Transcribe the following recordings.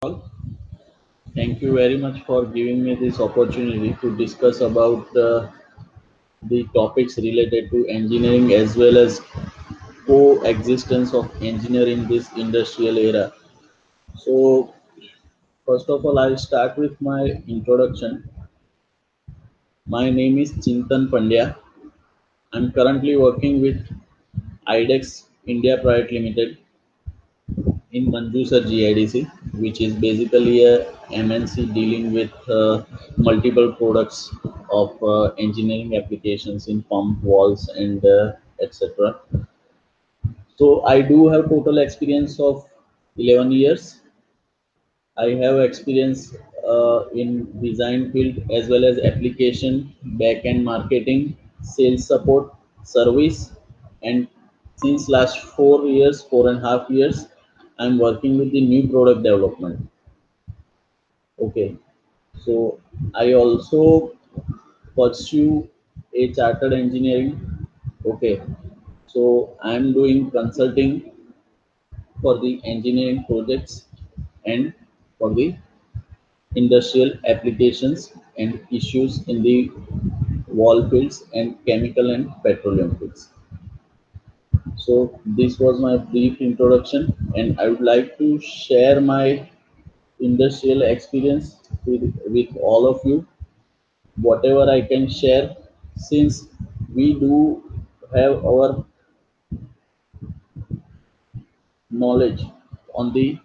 Thank you very much for giving me this opportunity to discuss about the topics related to engineering as well as coexistence of engineering in this industrial era. So, first of all, I'll start with my introduction. My name is Chintan Pandya. I'm currently working with IDEX India Private Limited in Manjusar GIDC, which is basically a MNC dealing with multiple products of engineering applications in pump, valves, and etc. So I do have total experience of 11 years. I have experience in design field as well as application, back-end marketing, sales support, service, and since last 4 years, 4.5 years, I'm working with the new product development. Okay, so I also pursue a chartered engineering. Okay, so I'm doing consulting for the engineering projects and for the industrial applications and issues in the wall fields and chemical and petroleum fields. So this was my brief introduction, and I would like to share my industrial experience with all of you, whatever I can share, since we do have our knowledge on the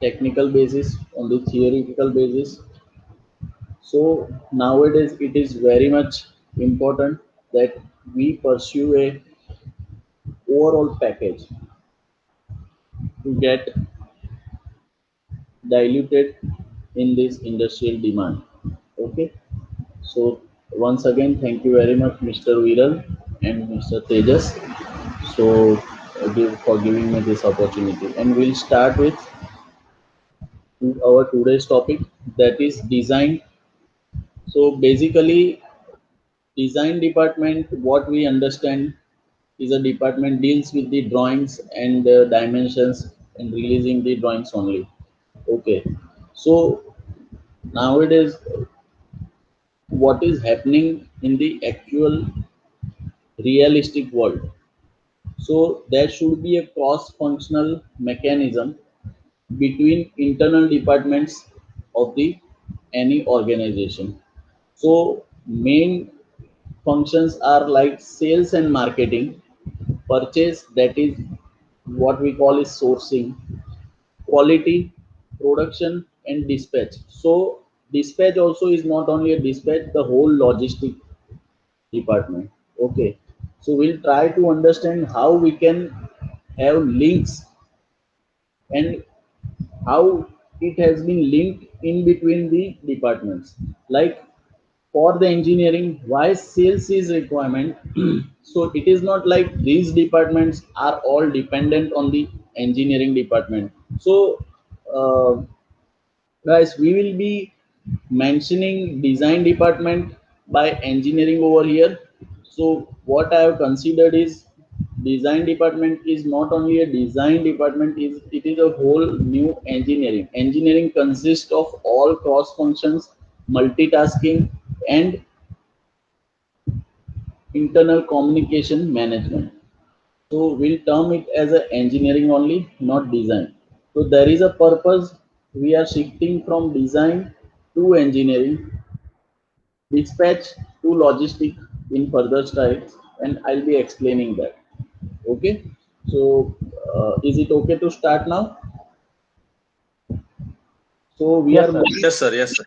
technical basis, on the theoretical basis. So nowadays it is very much important that we pursue a overall package to get diluted in this industrial demand. Okay, so once again, thank you very much, Mr. Viral and Mr. Tejas. So for giving me this opportunity, and we'll start with our today's topic, that is design. So basically, design department, what we understand is a department deals with the drawings and dimensions and releasing the drawings only. Okay, so nowadays what is happening in the actual realistic world, so there should be a cross functional mechanism between internal departments of the any organization. So main functions are like sales and marketing, purchase, that is what we call is sourcing, quality, production, and dispatch. So dispatch also is not only a dispatch, the whole logistic department. Okay, so we'll try to understand how we can have links and how it has been linked in between the departments. Like for the engineering, why sales is requirement. So it is not like these departments are all dependent on the engineering department. So uh, guys, we will be mentioning design department by engineering over here. So what I have considered is design department is not only a design department, is it is a whole new engineering consists of all cross functions, multitasking, and internal communication management. So we'll term it as a engineering only, not design. So there is a purpose. We are shifting from design to engineering, dispatch to logistic in further slides, and I'll be explaining that. Okay. So is it okay to start now? So we are Yes, sir. moving. Yes, sir. Yes, sir.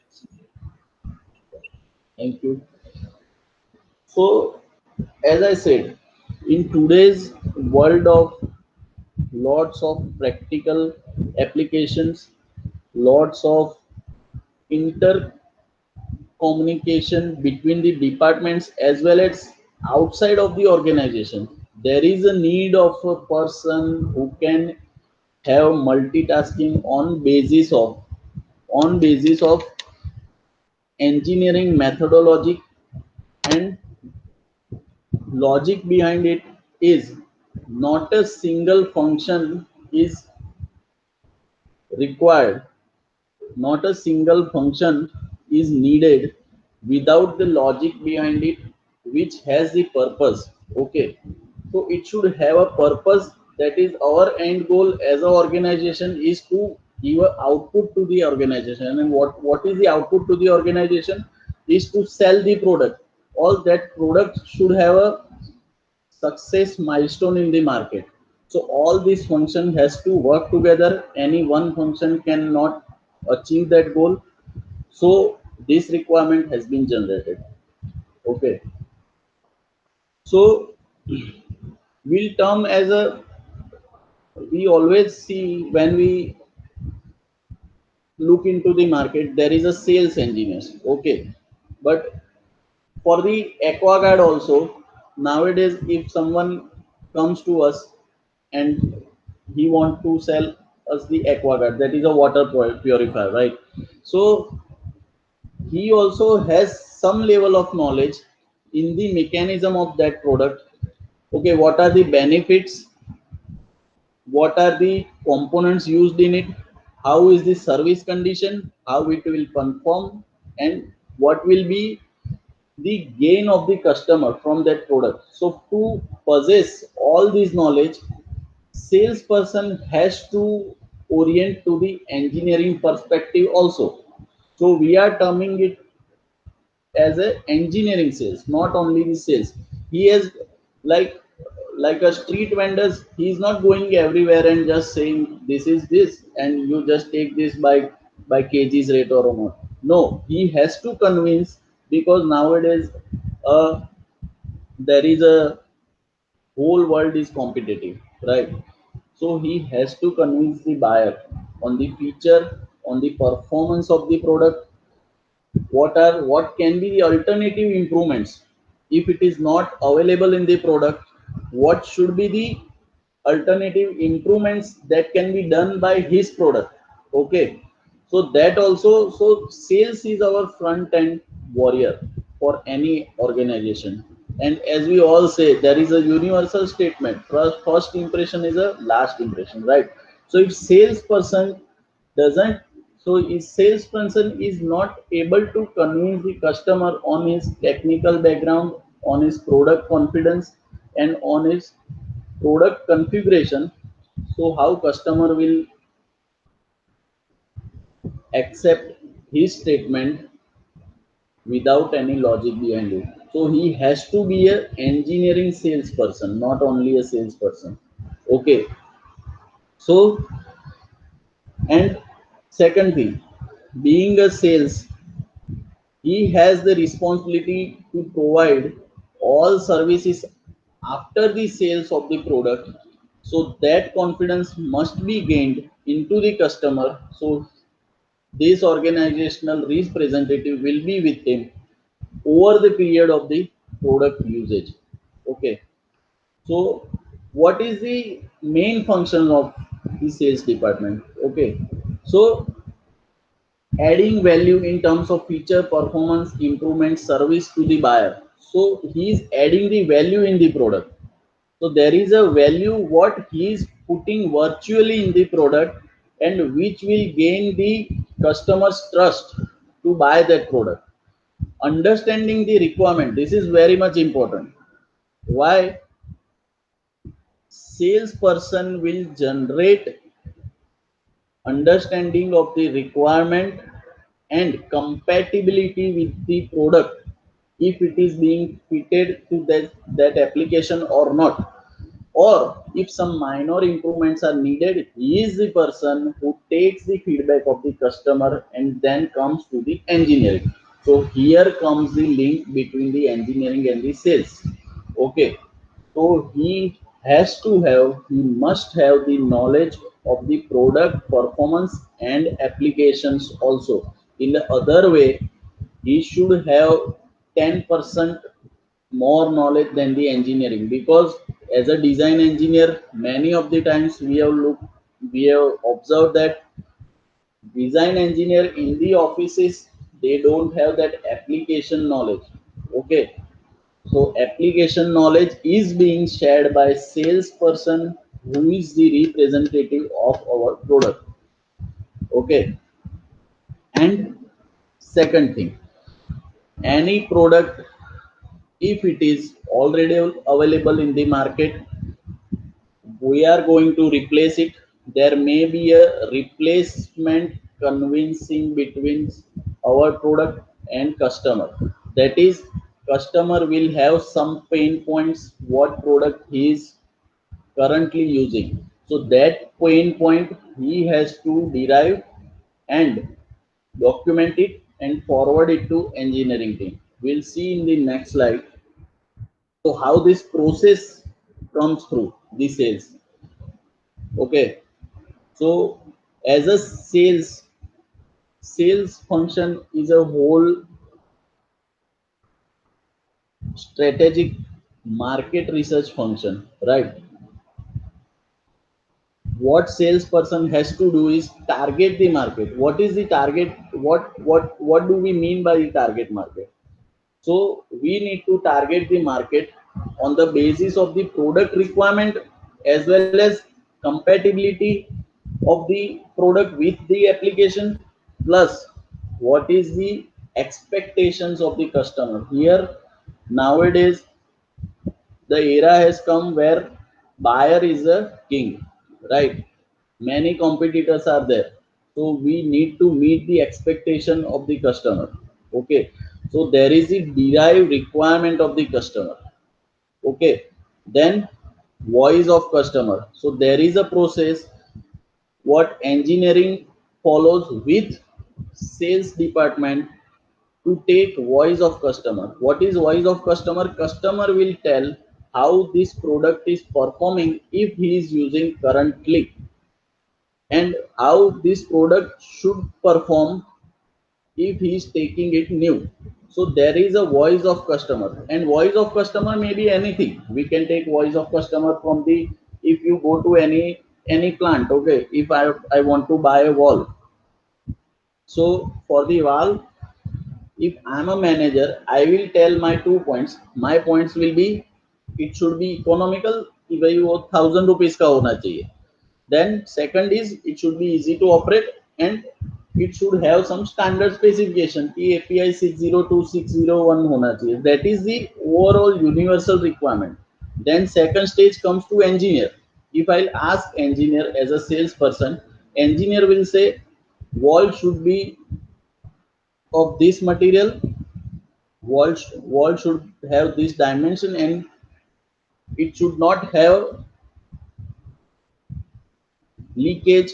Thank you. So as I said, in today's world of lots of practical applications, lots of inter communication between the departments as well as outside of the organization, there is a need of a person who can have multitasking on basis of engineering methodology, and logic behind it is not a single function is required Not a single function is needed without the logic behind it, which has the purpose. Okay, so it should have a purpose. That is our end goal as an organization, is to give a output to the organization. And what is the output to the organization? Is to sell the product. All that product should have a success milestone in the market. So all these function has to work together. Any one function cannot achieve that goal. So this requirement has been generated. Okay. So we'll term as a, we always see when we look into the market, there is a sales engineers. Okay. But for the aquaguard also, nowadays if someone comes to us and he want to sell us the aquaguard, that is a water purifier, right? So he also has some level of knowledge in the mechanism of that product. Okay, what are the benefits, what are the components used in it, how is the service condition, how it will perform, and what will be the gain of the customer from that product. So to possess all this knowledge, salesperson has to orient to the engineering perspective also. So we are terming it as a engineering sales, not only the sales. He is like like a street vendors. He is not going everywhere and just saying this is this and you just take this by kgs rate or not. No, he has to convince, because nowadays uh, there is a whole world is competitive, right? So he has to convince the buyer on the feature, on the performance of the product, what can be the alternative improvements. If it is not available in the product, what should be the alternative improvements that can be done by his product. Okay, so that also, so sales is our front end warrior for any organization. And as we all say, there is a universal statement: first impression is a last impression, right? So if salesperson doesn't, so if salesperson is not able to convince the customer on his technical background, on his product confidence, and on his product configuration, so how customer will accept his statement without any logic behind it? So he has to be a engineering salesperson, not only a salesperson. Okay, so, and second thing, being a sales, he has the responsibility to provide all services after the sales of the product. So that confidence must be gained into the customer. So this organizational representative will be with him over the period of the product usage. Okay. So what is the main function of the sales department? Okay. So adding value in terms of feature, performance, improvement, service to the buyer. So he is adding the value in the product. So there is a value what he is putting virtually in the product, and which will gain the customer's trust to buy that product. Understanding the requirement, this is very much important. Why? Salesperson will generate understanding of the requirement and compatibility with the product, if it is being fitted to that application or not, or if some minor improvements are needed. He is the person who takes the feedback of the customer and then comes to the engineering. So here comes the link between the engineering and the sales. Okay, so he must have the knowledge of the product performance and applications also. In the other way, he should have 10% more knowledge than the engineering, because as a design engineer, many of the times we have observed that design engineer in the offices, they don't have that application knowledge. Okay, so application knowledge is being shared by salesperson, who is the representative of our product. Okay, And second thing, any product, if it is already available in the market, we are going to replace it. There may be a replacement convincing between our product and customer. That is, customer will have some pain points what product he is currently using. So that pain point he has to derive and document it and forward it to engineering team. We'll see in the next slide. So how this process comes through the sales. Okay. So as a sales function is a whole strategic market research function, right? What salesperson has to do is target the market. What is the target? What do we mean by the target market? So we need to target the market on the basis of the product requirement as well as compatibility of the product with the application, plus what is the expectations of the customer. Here nowadays the era has come where buyer is a king, right? Many competitors are there, so we need to meet the expectation of the customer. Okay, so there is a derived requirement of the customer. Okay, then voice of customer. So there is a process what engineering follows with sales department to take voice of customer. What is voice of customer? Customer will tell how this product is performing if he is using currently, and how this product should perform if he is taking it new. So there is a voice of customer, and voice of customer may be anything. We can take voice of customer from the, if you go to any plant. Okay, if I want to buy a wall, so for the wall, if I'm a manager, I will tell my 2 points. My points will be, it should be economical, कि भाई वो 1,000 rupees का होना चाहिए. Then second is it should be easy to operate, and it should have some standard specification कि API 602 601 होना चाहिए. That is the overall universal requirement. Then second stage comes to engineer. If I'll ask engineer as a salesperson, engineer will say wall should be of this material, wall should have this dimension, and it should not have leakage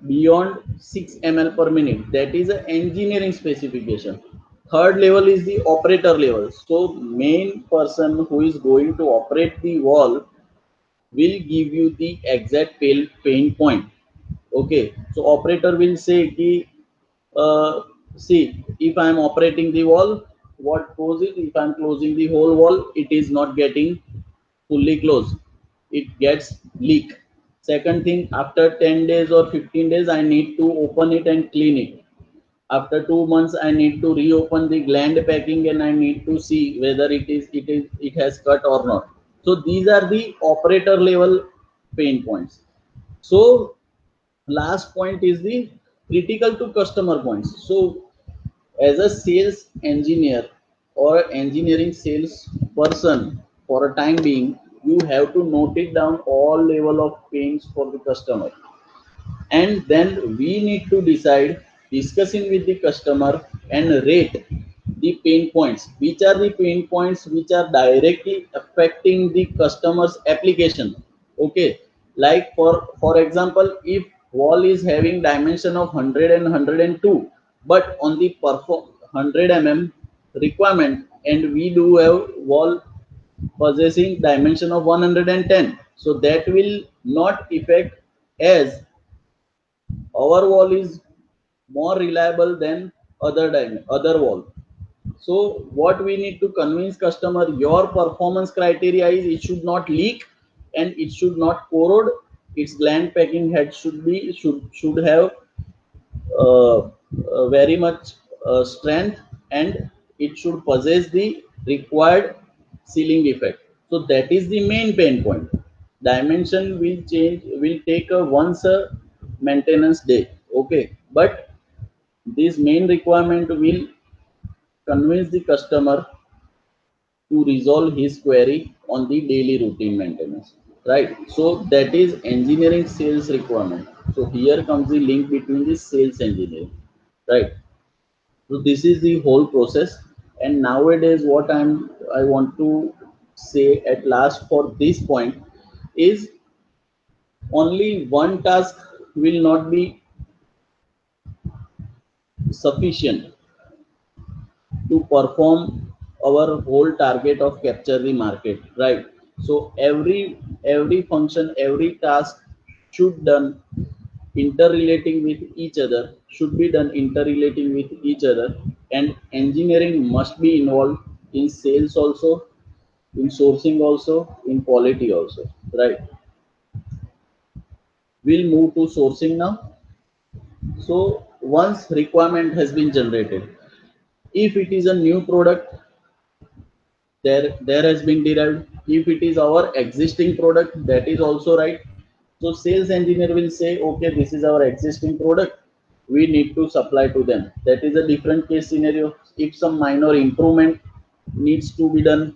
beyond 6 ml per minute. That is an engineering specification. Third level is the operator level. So main person who is going to operate the wall will give you the exact pain point. Okay, so operator will say ki, see, if I am operating the wall, what goes is, if I am closing the whole wall, it is not getting fully closed, it gets leak. Second thing, after 10 days or 15 days I need to open it and clean it. After 2 months I need to reopen the gland packing, and I need to see whether it has cut or not. So these are the operator level pain points. So last point is the critical to customer points. So as a sales engineer or engineering sales person, for a time being, you have to note it down all level of pains for the customer, and then we need to decide, discussing with the customer, and rate the pain points. Which are the pain points which are directly affecting the customer's application? Okay, like for example, if wall is having dimension of 100 and 102, but on the perform 100 requirement, and we do have wall possessing dimension of 110, so that will not affect, as our wall is more reliable than other wall. So what we need to convince customer, your performance criteria is it should not leak and it should not corrode, its gland packing head should have very much strength, and it should possess the required sealing effect. So that is the main pain point. Dimension will change, will take a once a maintenance day. Okay, but this main requirement will convince the customer to resolve his query on the daily routine maintenance, right? So that is engineering sales requirement. So here comes the link between the sales engineering, right? So this is the whole process. And nowadays what I want to say at last for this point is only one task will not be sufficient to perform our whole target of capture the market, right? So every function, every task should done interrelating with each other, should be done interrelating with each other. And engineering must be involved in sales also, in sourcing also, in quality also, right? We'll move to sourcing now. So once requirement has been generated, if it is a new product, there has been derived. If it is our existing product, that is also right. So sales engineer will say, okay, this is our existing product, we need to supply to them. That is a different case scenario. If some minor improvement needs to be done,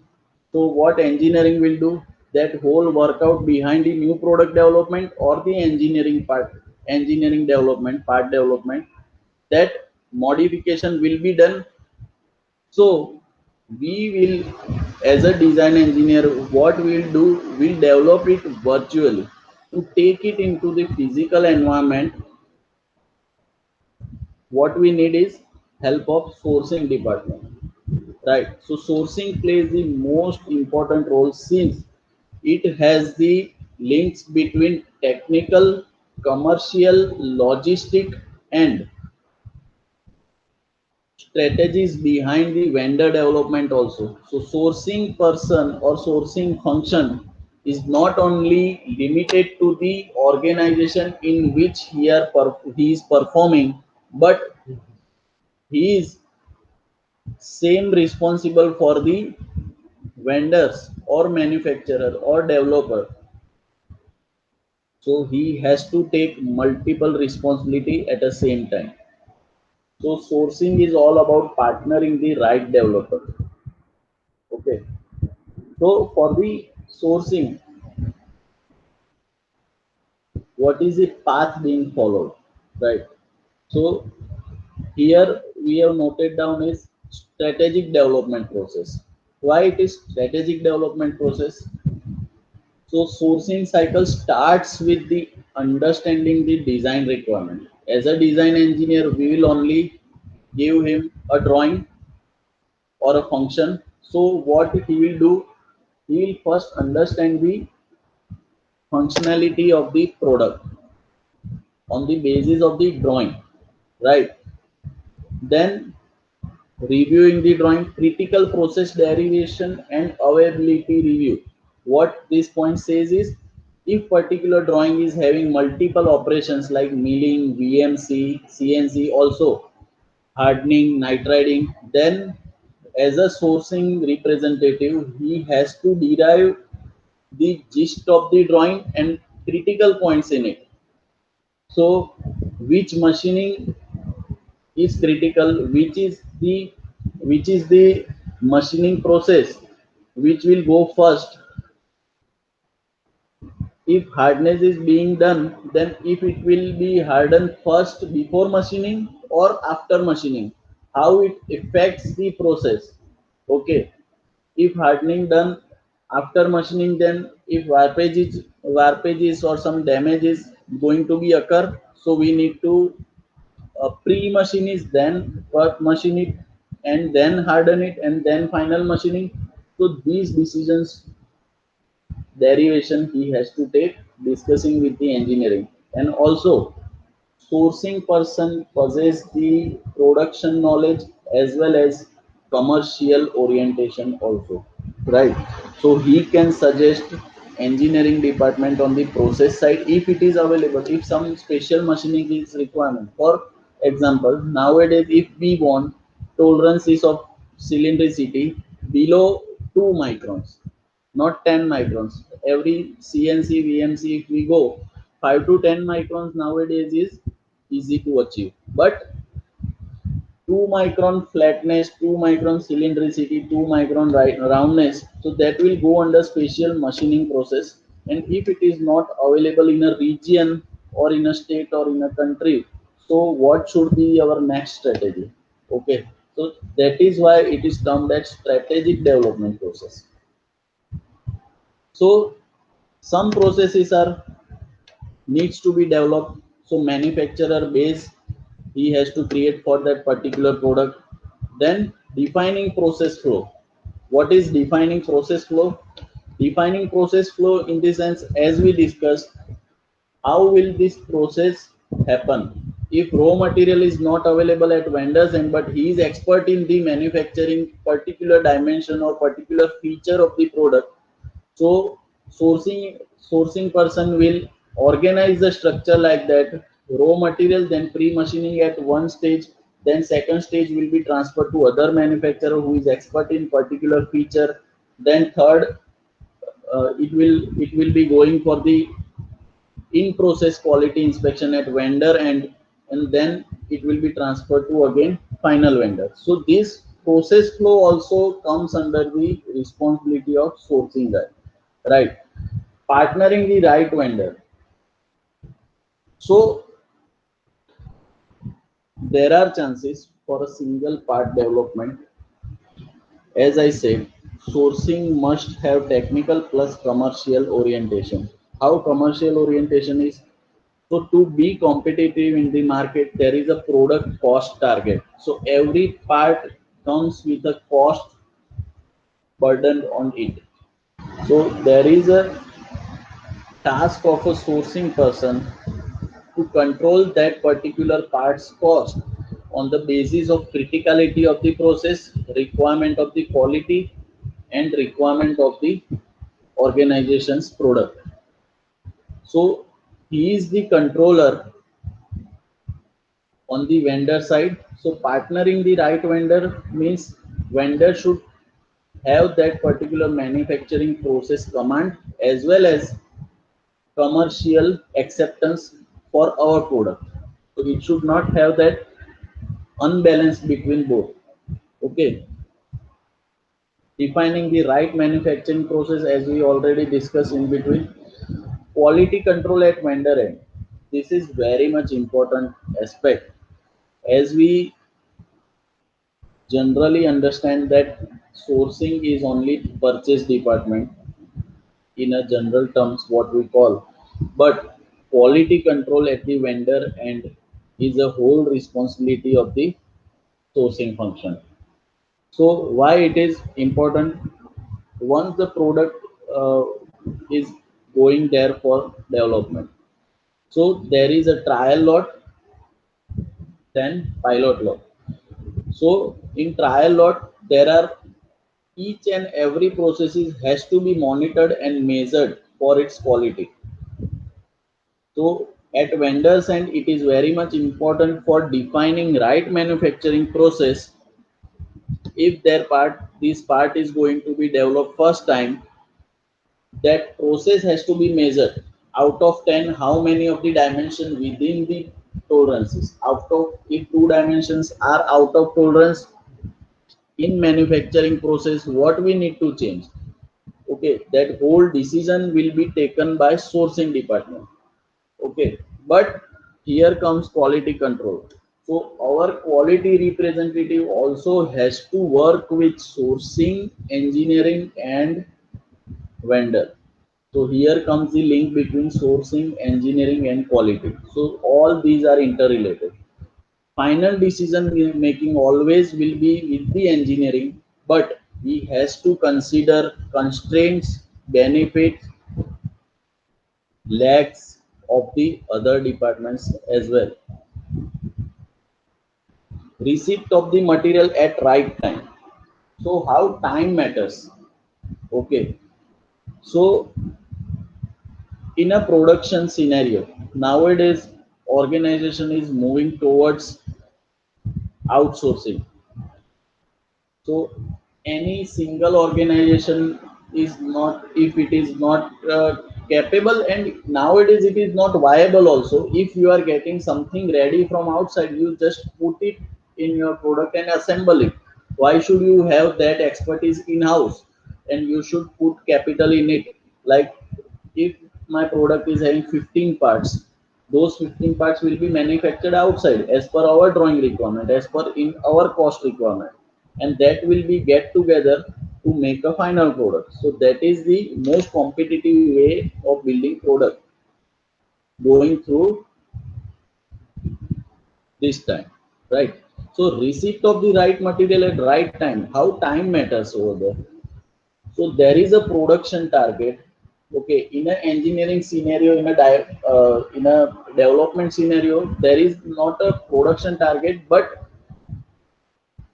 so what engineering will do, that whole workout behind the new product development or the engineering development part development, that modification will be done. So we will, as a design engineer, what we'll do, we'll develop it virtually. To take it into the physical environment, what we need is help of sourcing department, right? So sourcing plays the most important role since it has the links between technical, commercial, logistic, and strategies behind the vendor development also. So sourcing person or sourcing function is not only limited to the organization in which he is performing, but he is same responsible for the vendors or manufacturer or developer. So he has to take multiple responsibility at the same time. So sourcing is all about partnering the right developer. Okay. So for the sourcing, what is the path being followed, right? So here we have noted down is strategic development process. Why it is strategic development process? So sourcing cycle starts with the understanding the design requirement. As a design engineer, we will only give him a drawing or a function. So what he will do, he will first understand the functionality of the product on the basis of the drawing, right? Then reviewing the drawing, critical process derivation and availability review. What this point says is, if particular drawing is having multiple operations like milling, VMC, CNC, also hardening, nitriding, then as a sourcing representative, he has to derive the gist of the drawing and critical points in it. So which machining is critical, which is the machining process which will go first. If hardness is being done, then if it will be hardened first before machining or after machining, how it affects the process. Okay, if hardening done after machining, then if warpage is or some damage is going to be occur, so we need to pre-machine is then first machine it and then harden it and then final machining. So these decisions derivation he has to take discussing with the engineering. And also sourcing person possess the production knowledge as well as commercial orientation also, right? So he can suggest engineering department on the process side if it is available, if some special machining is requirement. For example, nowadays if we want tolerances of cylindricity below 2 microns, not 10 microns, every CNC VMC if we go 5 to 10 microns nowadays is easy to achieve. But 2 micron flatness, 2 micron cylindricity, 2 micron roundness. So that will go under special machining process. And if it is not available in a region or in a state or in a country, so what should be our next strategy? Okay, so that is why it is termed as strategic development process. So some processes are needs to be developed. So manufacturer base he has to create for that particular product. Then defining process flow. What is defining process flow? Defining process flow in the sense, as we discussed, how will this process happen? If raw material is not available at vendors and but he is expert in the manufacturing particular dimension or particular feature of the product, so sourcing person will organize the structure like that. Raw material, then pre-machining at one stage, then second stage will be transferred to other manufacturer who is expert in particular feature. Then third, it will be going for the in process quality inspection at vendor, and then it will be transferred to again final vendor. So this process flow also comes under the responsibility of sourcing guy, right? Partnering the right vendor. So there are chances for a single part development. As I said, sourcing must have technical plus commercial orientation. How commercial orientation is? So to be competitive in the market, there is a product cost target. So every part comes with a cost burden on it. So there is a task of a sourcing person to control that particular part's cost on the basis of criticality of the process, requirement of the quality, and requirement of the organization's product. So he is the controller on the vendor side. So partnering the right vendor means vendor should have that particular manufacturing process command as well as commercial acceptance for our product. So it should not have that unbalance between both. Okay, defining the right manufacturing process, as we already discussed in between. Quality control at vendor end, this is very much important aspect, as we generally understand that sourcing is only purchase department in a general terms what we call, but quality control at the vendor end is a whole responsibility of the sourcing function. So why it is important? Once the product is going there for development, so there is a trial lot, then pilot lot. So in trial lot there are each and every processes has to be monitored and measured for its quality. So at vendors end it is very much important for defining right manufacturing process. If their part this part is going to be developed first time, that process has to be measured. Out of 10, how many of the dimensions within the tolerances? Out of, if two dimensions are out of tolerance in manufacturing process, what we need to change? Okay, that whole decision will be taken by sourcing department. Okay, but here comes quality control. So our quality representative also has to work with sourcing, engineering, and vendor. So here comes the link between sourcing, engineering, and quality. So all these are interrelated. Final decision making always will be with the engineering, but he has to consider constraints, benefits, lacks of the other departments as well. Receipt of the material at right time. So how time matters. Okay. So in a production scenario, nowadays organization is moving towards outsourcing. So any single organization is not, if it is not capable, and nowadays it is not viable also. If you are getting something ready from outside, you just put it in your product and assemble it. Why should you have that expertise in house? And you should put capital in it. Like if my product is having 15 parts, those 15 parts will be manufactured outside as per our drawing requirement, as per in our cost requirement, and that will be get together to make a final product. So that is the most competitive way of building product, going through this time, right? So receipt of the right material at right time, how time matters over there. So there is a production target. Okay, in an engineering scenario, in a development scenario, there is not a production target, but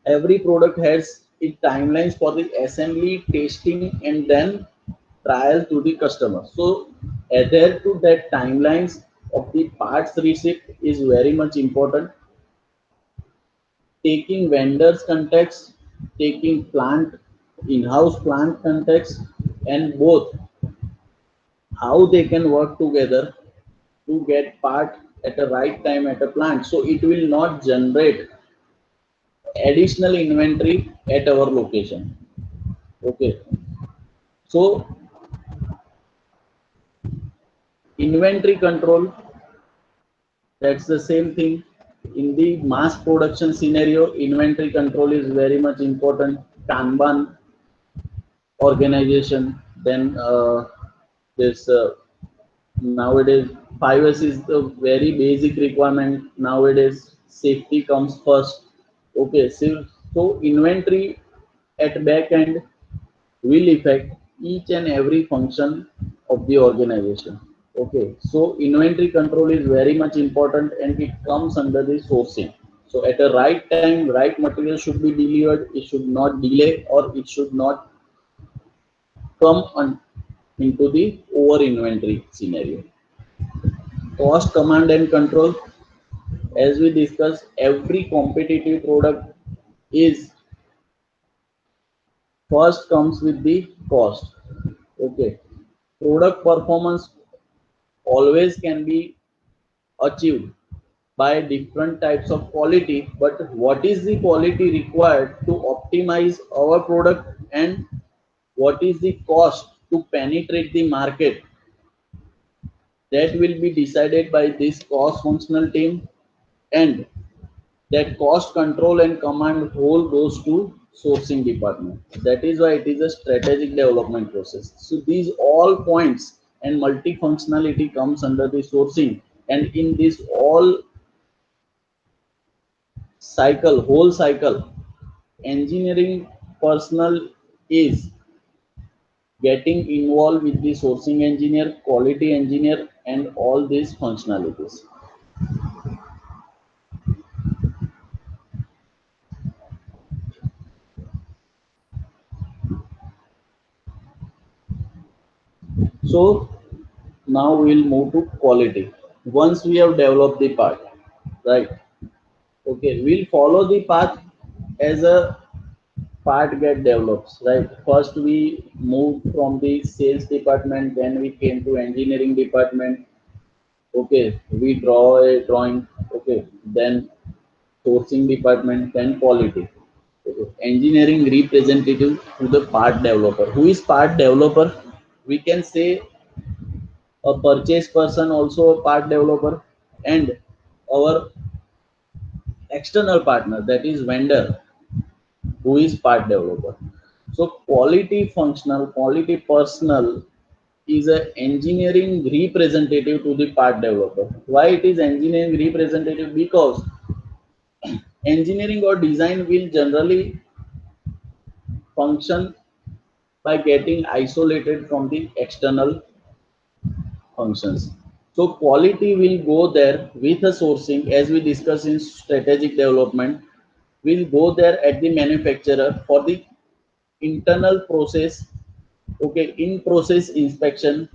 every product has its timelines for the assembly, testing, and then trial to the customer. So adhere to that timelines of the parts receipt is very much important. Taking vendors context, taking plant in-house plant context, and both how they can work together to get part at the right time at a plant, so it will not generate additional inventory at our location. Okay, so inventory control, that's the same thing. In the mass production scenario, inventory control is very much important. Kanban organization, then this nowadays 5S is the very basic requirement. Nowadays safety comes first. Okay, so inventory at back end will affect each and every function of the organization. Okay, so inventory control is very much important and it comes under the sourcing. So at the right time, right material should be delivered. It should not delay or it should not come into the over inventory scenario. Cost command and control, as we discussed, every competitive product is first comes with the cost. Okay, product performance always can be achieved by different types of quality, but what is the quality required to optimize our product, and what is the cost to penetrate the market, that will be decided by this cost functional team, and that cost control and command whole goes to sourcing department. That is why it is a strategic development process. So these all points and multifunctionality comes under the sourcing, and in this all cycle, whole cycle, engineering personnel is getting involved with the sourcing engineer, quality engineer, and all these functionalities. So now we'll move to quality. Once we have developed the part, right? Okay, we'll follow the path as a part get develops, right? First we moved from the sales department, then we came to engineering department. Okay, we draw a drawing. Okay, then sourcing department, then quality. Okay. Engineering representative to the part developer. Who is part developer? We can say a purchase person, also a part developer, and our external partner, that is vendor, who is part developer. So quality functional, quality personnel is an engineering representative to the part developer. Why it is engineering representative? Because engineering or design will generally function by getting isolated from the external functions. So quality will go there with a sourcing, as we discussed in strategic development, will go there at the manufacturer for the internal process. Okay, in process inspection,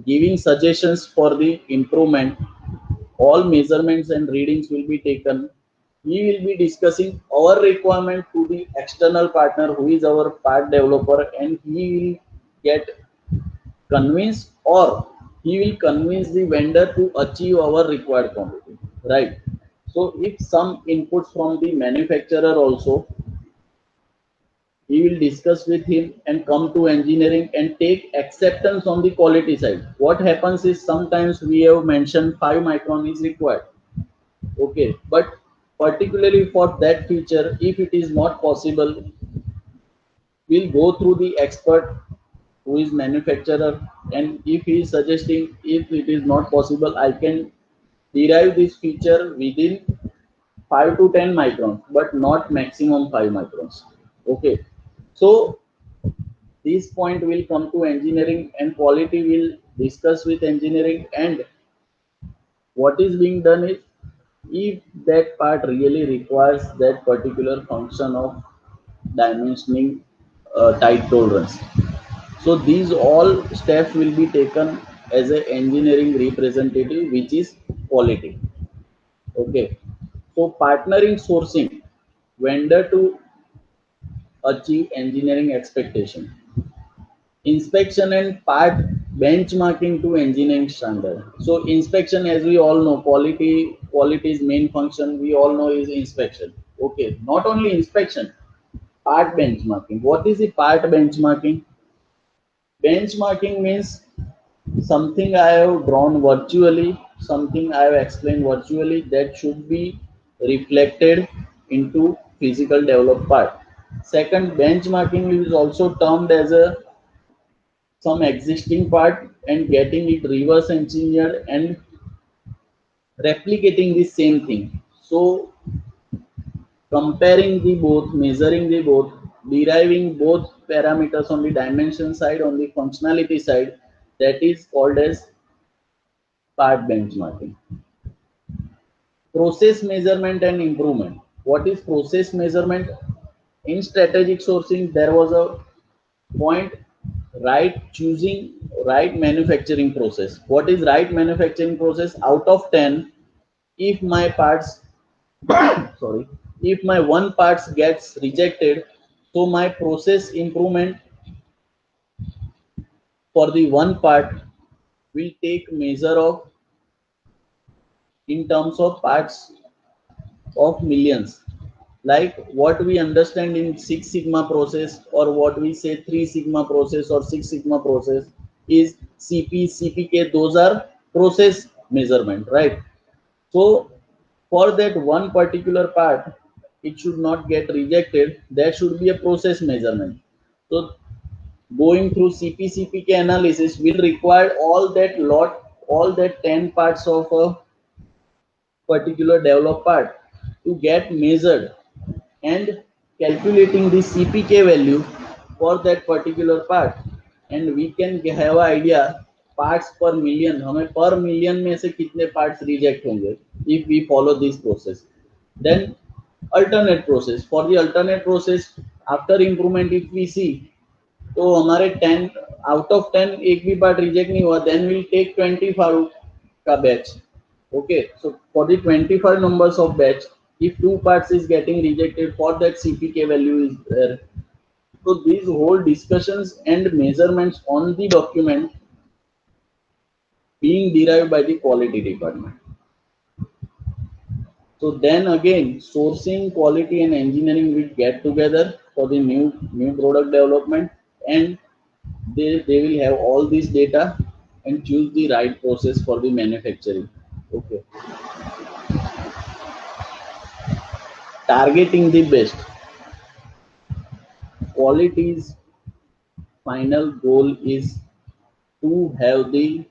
giving suggestions for the improvement. All measurements and readings will be taken. We will be discussing our requirement to the external partner, who is our part developer, and he will get convinced, or he will convince the vendor to achieve our required quantity, right? So if some inputs from the manufacturer also, he will discuss with him and come to engineering and take acceptance on the quality side. What happens is sometimes we have mentioned 5 micron is required. Okay, but particularly for that feature, if it is not possible, we'll go through the expert who is manufacturer, and if he is suggesting if it is not possible, I can derive this feature within 5 to 10 microns, but not maximum 5 microns. Okay, so this point will come to engineering and quality will discuss with engineering, and what is being done is if that part really requires that particular function of dimensioning tight tolerance. So these all steps will be taken as an engineering representative, which is quality. Okay. So partnering sourcing vendor to achieve engineering expectation. Inspection and part benchmarking to engineering standard. So inspection, as we all know, quality's main function we all know is inspection. Okay. Not only inspection, part benchmarking. What is the part benchmarking? Benchmarking means something I have drawn virtually, something I have explained virtually that should be reflected into physical developed part. Second, benchmarking is also termed as a some existing part and getting it reverse engineered and replicating the same thing. So comparing the both, measuring the both, deriving both parameters on the dimension side, on the functionality side, that is called as part benchmarking. Process measurement and improvement. What is process measurement? In strategic sourcing, there was a point right choosing right manufacturing process. What is right manufacturing process? Out of 10, if my parts, sorry, if my one parts gets rejected, so my process improvement for the one part will take measure of in terms of parts of millions, like what we understand in Six Sigma process, or what we say Three Sigma process or Six Sigma process is CP, CPK, those are process measurement, right? So for that one particular part, it should not get rejected, there should be a process measurement. So going through CP, CPK analysis will require all that 10 parts of a particular developed part to get measured, and calculating the CPK value for that particular part, and we can have an idea parts per million, हमें per million में से कितने parts reject होंगे if we follow this process. Then alternate process, for the alternate process after improvement if we see, तो हमारे 10 out of 10 एक भी part reject नहीं हुआ, देन विल टेक 25 का batch. Okay, so for the 25 numbers of batch, if two parts is getting rejected, for that CPK value is there. So these whole discussions and measurements on the document being derived by the quality department. So then again, sourcing, quality, and engineering will get together for the new product development, and they will have all this data and choose the right process for the manufacturing. Okay, targeting the best. Quality's final goal is to have the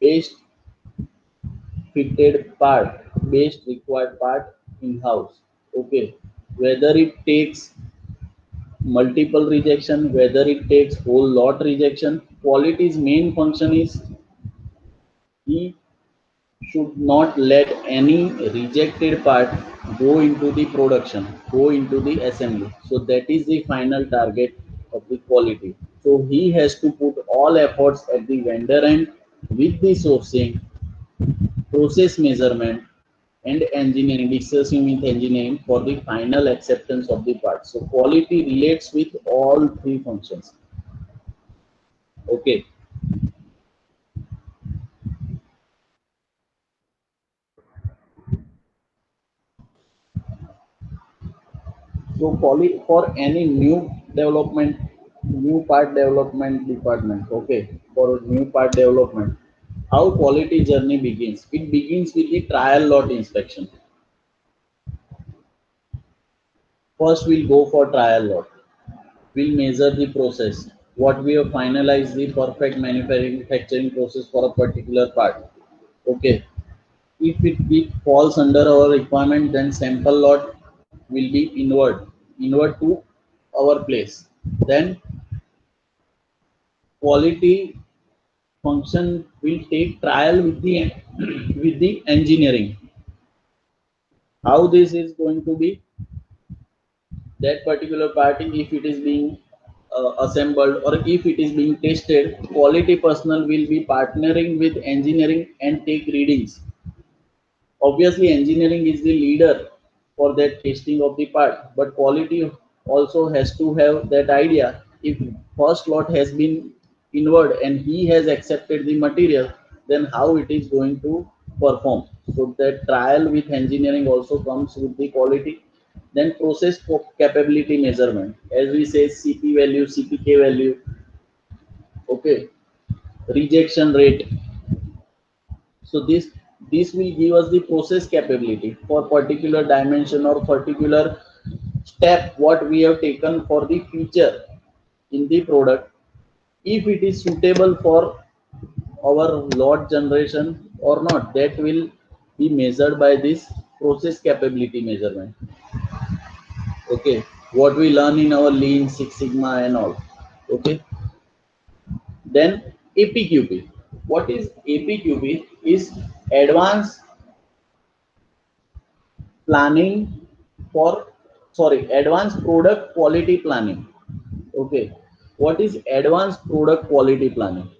best fitted part, best required part in house. Okay, whether it takes multiple rejection, whether it takes whole lot rejection, quality's main function is he should not let any rejected part go into the production, go into the assembly. So that is the final target of the quality. So he has to put all efforts at the vendor end with the sourcing, process measurement, and engineering, discussing with engineering for the final acceptance of the part. So quality relates with all three functions. Okay. So for any new development, new part development department, okay, for new part development, how quality journey begins? It begins with the trial lot inspection. First, we'll go for trial lot. We'll measure the process. What we have finalized the perfect manufacturing process for a particular part. Okay. If it falls under our requirement, then sample lot will be inward to our place. Then quality function will take trial with the with the engineering. How this is going to be, that particular party, if it is being assembled or if it is being tested, quality personnel will be partnering with engineering and take readings. Obviously engineering is the leader for that testing of the part, but quality also has to have that idea. If first lot has been inward and he has accepted the material, then how it is going to perform. So that trial with engineering also comes with the quality. Then process capability measurement, as we say, CP value, CPK value, okay, rejection rate. So this will give us the process capability for particular dimension or particular step what we have taken for the feature in the product, if it is suitable for our lot generation or not, that will be measured by this process capability measurement. Okay, what we learn in our lean six sigma and all. Okay, then APQP. What is APQP? Is advanced planning for, sorry, advanced product quality planning. Okay, what is advanced product quality planning?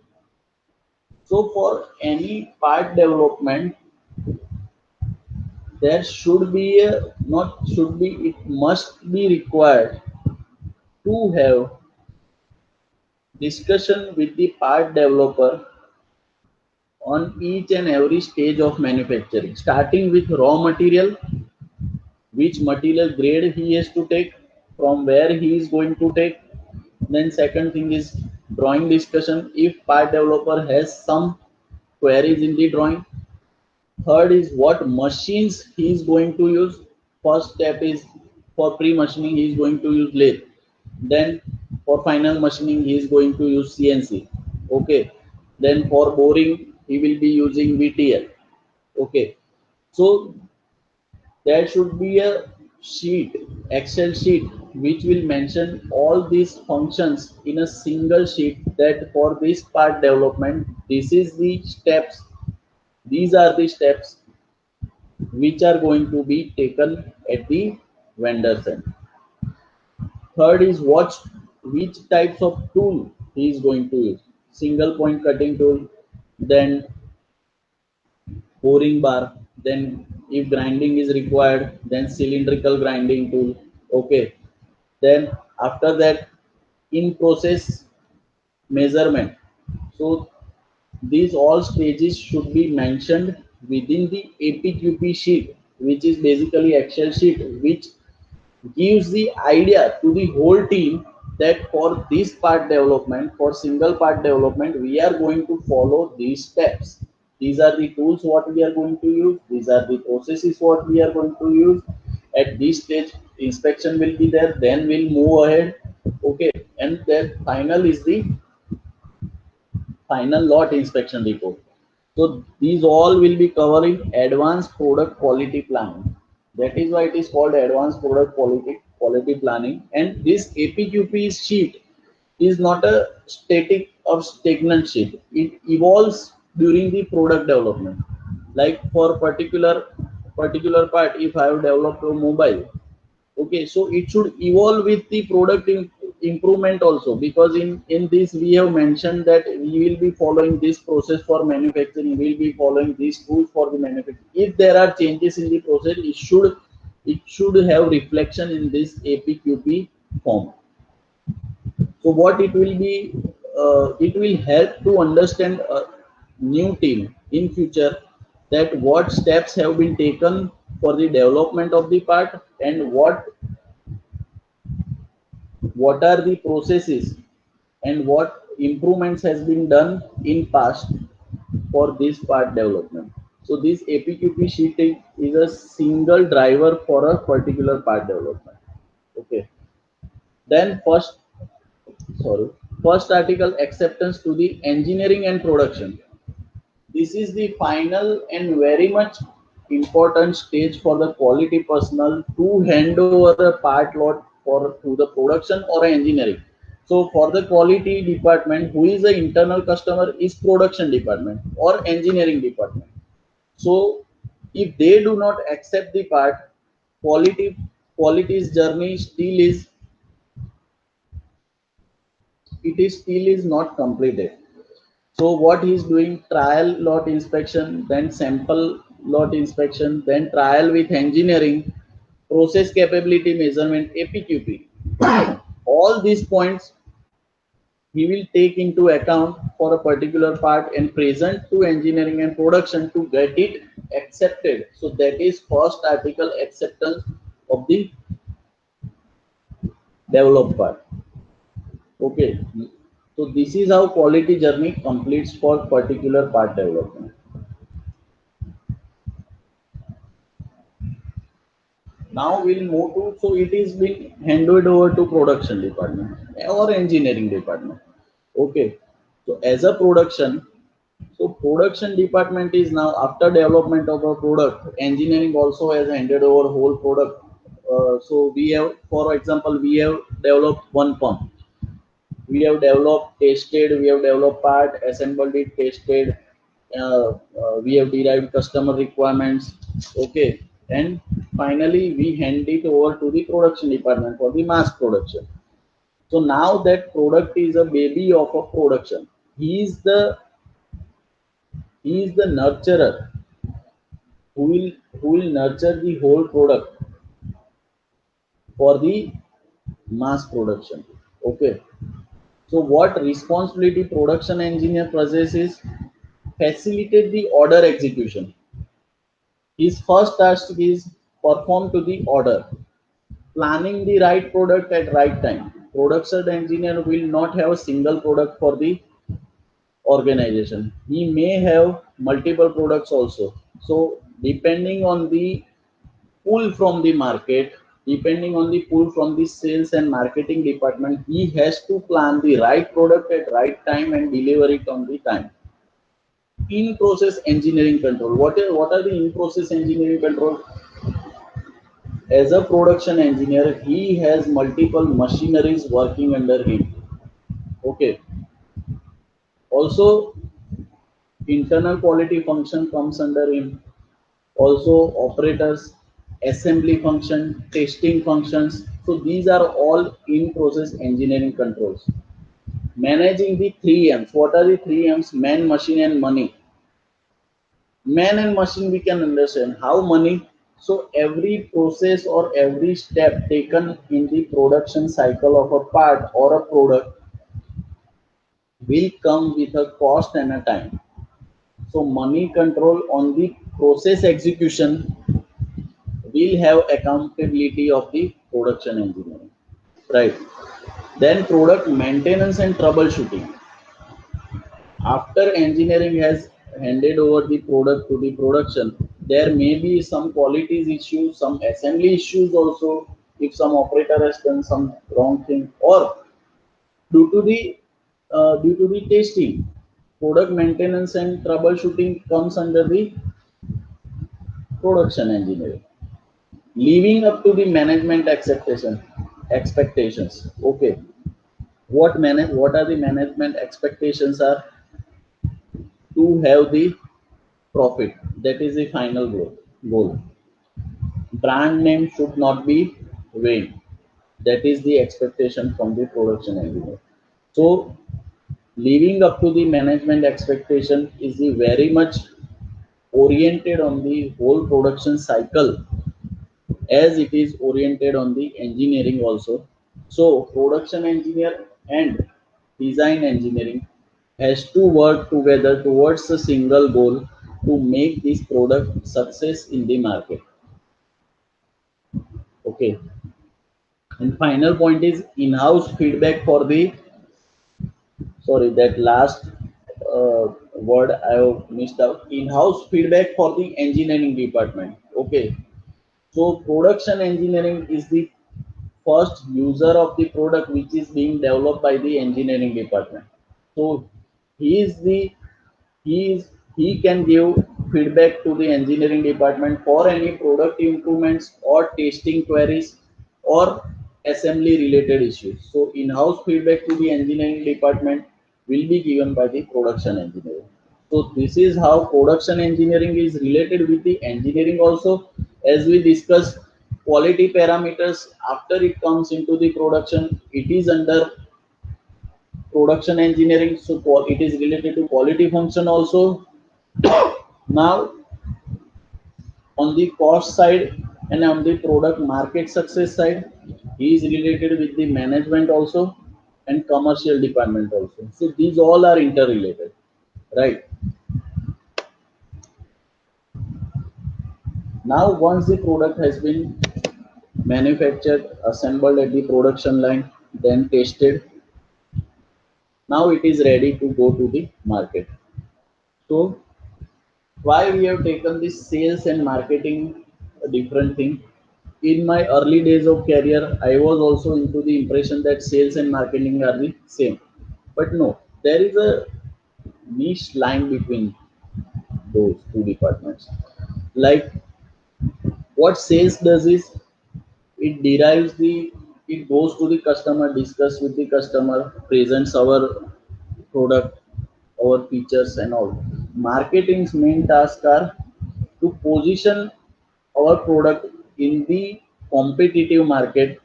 So for any part development, there should be a, not should be, it must be required to have discussion with the part developer on each and every stage of manufacturing, starting with raw material, which material grade he has to take, from where he is going to take. Then second thing is drawing discussion, if part developer has some queries in the drawing. Third is what machines he is going to use. First step is for pre-machining he is going to use lathe. Then for final machining he is going to use CNC. Okay. Then for boring he will be using VTL. Okay. So there should be a sheet, Excel sheet, which will mention all these functions in a single sheet, that for this part development, this is the steps, these are the steps which are going to be taken at the vendor's end. Third is what, which types of tool he is going to use. Single point cutting tool, then boring bar, then if grinding is required, then cylindrical grinding tool. Okay, then after that, in process measurement. So these all stages should be mentioned within the APQP sheet, which is basically Excel sheet, which gives the idea to the whole team that for this part development, for single part development, we are going to follow these steps. These are the tools what we are going to use. These are the processes what we are going to use. At this stage, inspection will be there. Then we'll move ahead. Okay, and then final is the final lot inspection report. So these all will be covering advanced product quality planning. That is why it is called advanced product quality planning. And this APQP sheet is not a static or stagnant sheet. It evolves during the product development. Like for particular part, if I have developed a mobile, okay, so it should evolve with the product improvement also, because in this we have mentioned that we will be following this process for manufacturing, we will be following these tools for the manufacturing. If there are changes in the process, it should have reflection in this APQP form. So what it will be, it will help to understand a new team in future, that what steps have been taken for the development of the part, and what what are the processes and what improvements has been done in past for this part development. So this APQP sheet is a single driver for a particular part development. Okay. Then first article, acceptance to the engineering and production. This is the final and very much important stage for the quality personnel to hand over a part lot for to the production or engineering. So for the quality department, who is the internal customer is production department or engineering department. So if they do not accept the part, quality's journey still is not completed. So what he is doing, trial lot inspection, then sample lot inspection, then trial with engineering, process capability measurement, APQP. All these points he will take into account for a particular part and present to engineering and production to get it accepted. So that is first article, acceptance of the developed part. Okay. So this is how quality journey completes for particular part development. Now we'll move to, so it is being handed over to production department or engineering department. Okay. So as a production, so production department is now after development of a product, engineering also has handed over whole product. So we have, for example, we have developed one pump. We have developed, tested, we have developed part, assembled it, tested, we have derived customer requirements. Okay. And finally we hand it over to the production department for the mass production. So now that product is a baby of a production. He is the nurturer who will nurture the whole product for the mass production. Okay. So what responsibility production engineer possesses? Facilitate the order execution. His first task is perform to the order, planning the right product at right time. Production engineer will not have a single product for the organization. He may have multiple products also. So depending on the pull from the market, depending on the pull from the sales and marketing department, he has to plan the right product at right time and deliver it on the time. In process engineering control. What are the in process engineering control? As a production engineer, he has multiple machineries working under him. Okay. Also, internal quality function comes under him. Also, operators, assembly function, testing functions. So these are all in process engineering controls. Managing the three M's. What are the three M's? Man, machine, and money. Man and machine we can understand. How money? So every process or every step taken in the production cycle of a part or a product will come with a cost and a time. So money control on the process execution will have accountability of the production engineering. Right. Then product maintenance and troubleshooting. After engineering has handed over the product to the production, there may be some qualities issues, some assembly issues also, if some operator has done some wrong thing, or due to the testing. Product maintenance and troubleshooting comes under the production engineering. Leaving up to the management expectations. Okay. What are the management expectations are? To have the profit. That is the final goal. Brand name should not be vain. That is the expectation from the production engineer. So living up to the management expectation is the very much oriented on the whole production cycle as it is oriented on the engineering also. So production engineer and design engineering has to work together towards a single goal to make this product success in the market. Okay. And final point is in-house feedback for the, sorry, that last word I have missed out. In-house feedback for the engineering department. Okay, so production engineering is the first user of the product which is being developed by the engineering department. So he is the he is he can give feedback to the engineering department for any product improvements or testing queries or assembly related issues. So in-house feedback to the engineering department will be given by the production engineering. So this is how production engineering is related with the engineering also. As we discussed quality parameters, after it comes into the production, it is under production engineering. So it is related to quality function also. Now on the cost side and on the product market success side, he is related with the management also and commercial department also. So these all are interrelated, right? Now once the product has been manufactured, assembled at the production line, then tested, now it is ready to go to the market. So why we have taken this sales and marketing a different thing? In my early days of career, I was also into the impression that sales and marketing are the same, but no, there is a niche line between those two departments. Like what sales does is it derives the, it goes to the customer, discuss with the customer, presents our product, our features and all. Marketing's main task are to position our product in the competitive market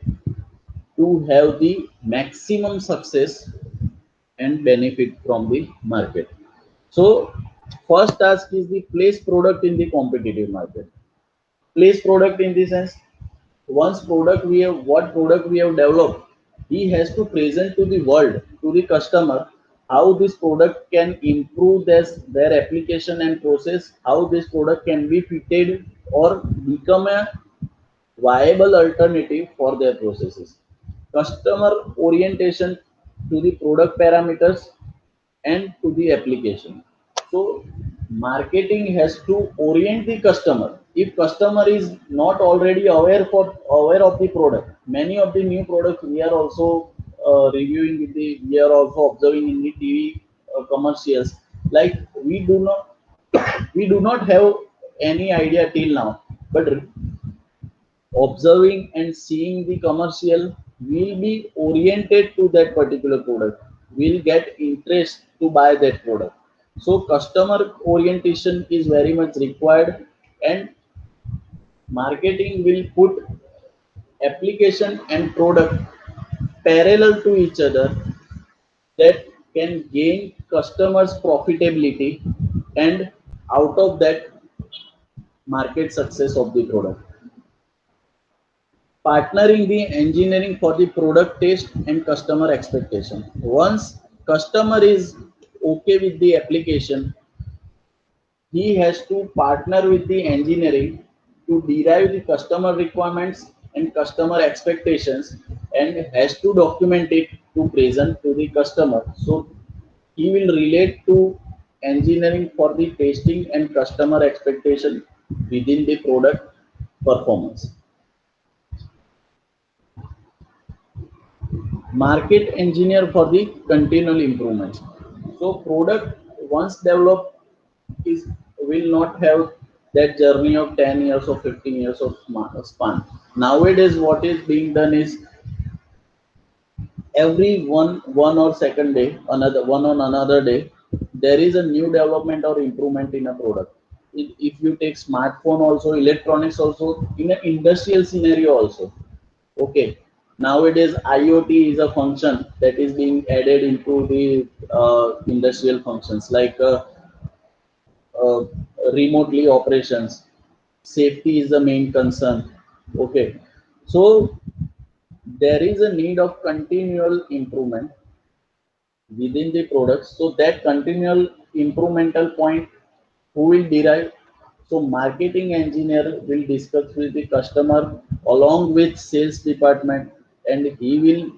to have the maximum success and benefit from the market. So first task is the place product in the competitive market. Place product in the sense, once product we have, what product we have developed, he has to present to the world, to the customer, how this product can improve their application and process, how this product can be fitted or become a viable alternative for their processes. Customer orientation to the product parameters and to the application. So marketing has to orient the customer. If customer is not already aware of the product, many of the new products we are also reviewing with the, we are also observing in the TV commercials. Like we do not have any idea till now, but observing and seeing the commercial will be oriented to that particular product, will get interest to buy that product. So customer orientation is very much required, and marketing will put application and product parallel to each other, that can gain customers profitability, and out of that market success of the product. Partnering the engineering for the product taste and customer expectation. Once customer is okay with the application, he has to partner with the engineering to derive the customer requirements and customer expectations, and has to document it to present to the customer. So he will relate to engineering for the testing and customer expectation within the product performance. Market engineer for the continual improvements. So product once developed is, will not have that journey of 10 years or 15 years of span. Nowadays what is being done is every one or second day, another one on another day, there is a new development or improvement in a product. If you take smartphone also, electronics also, in an industrial scenario also. Okay, nowadays IoT is a function that is being added into the industrial functions, like uh, remotely operations. Safety is the main concern. Okay, so there is a need of continual improvement within the products. So that continual implemental point, who will derive? So marketing engineer will discuss with the customer along with sales department and he will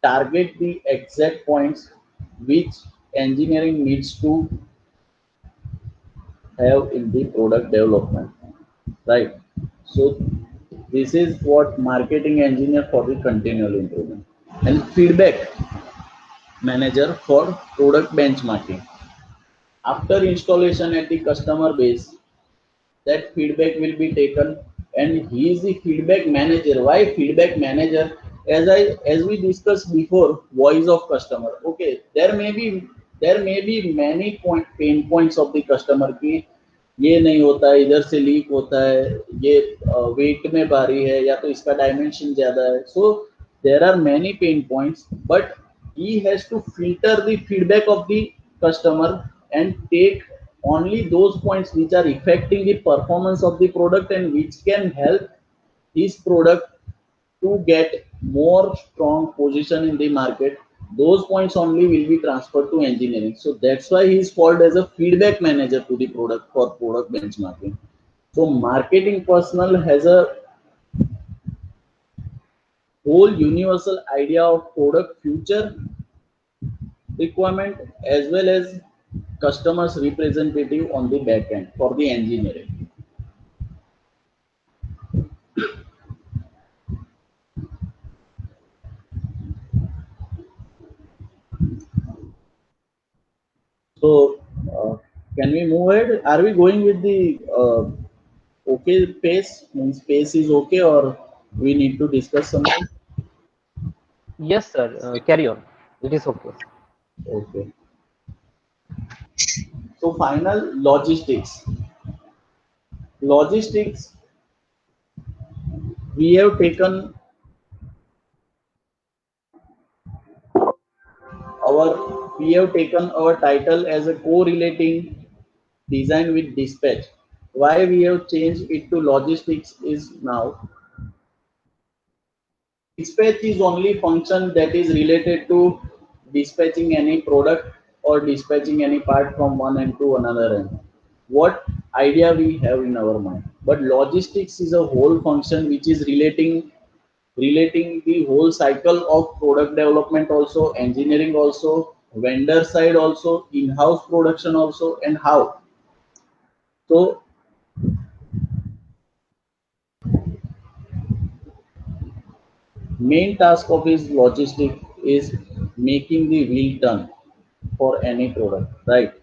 target the exact points which engineering needs to have in the product development, right? So this is what marketing engineer for the continual improvement. And feedback manager for product benchmarking. After installation at the customer base, that feedback will be taken, and he is the feedback manager. Why feedback manager? As we discussed before, voice of customer. Okay, there may be many pain points of the customer की ये नहीं होता है, इधर से leak होता है, ये वेट में भारी है, या तो इसका डायमेंशन ज्यादा है. So there are many pain points, but he has to filter the feedback of the customer and take only those points which are affecting the performance of the product and which can help his product to get more strong position in the market. Those points only will be transferred to engineering. So that's why he is called as a feedback manager to the product for product benchmarking. So marketing personnel has a whole universal idea of product future requirement as well as customers representative on the back end for the engineering. So can we move ahead? Are we going with the okay pace? Means pace is okay, or we need to discuss something? Yes, sir. Carry on. It is okay. Okay. So final logistics. Logistics, we have taken our title as a correlating design with dispatch. Why we have changed it to logistics is now dispatch is only function that is related to dispatching any product or dispatching any part from one end to another end. What idea we have in our mind. But logistics is a whole function which is relating the whole cycle of product development also, engineering also, vendor side also, in-house production also, and how. So main task of his logistic is making the wheel turn for any product, right?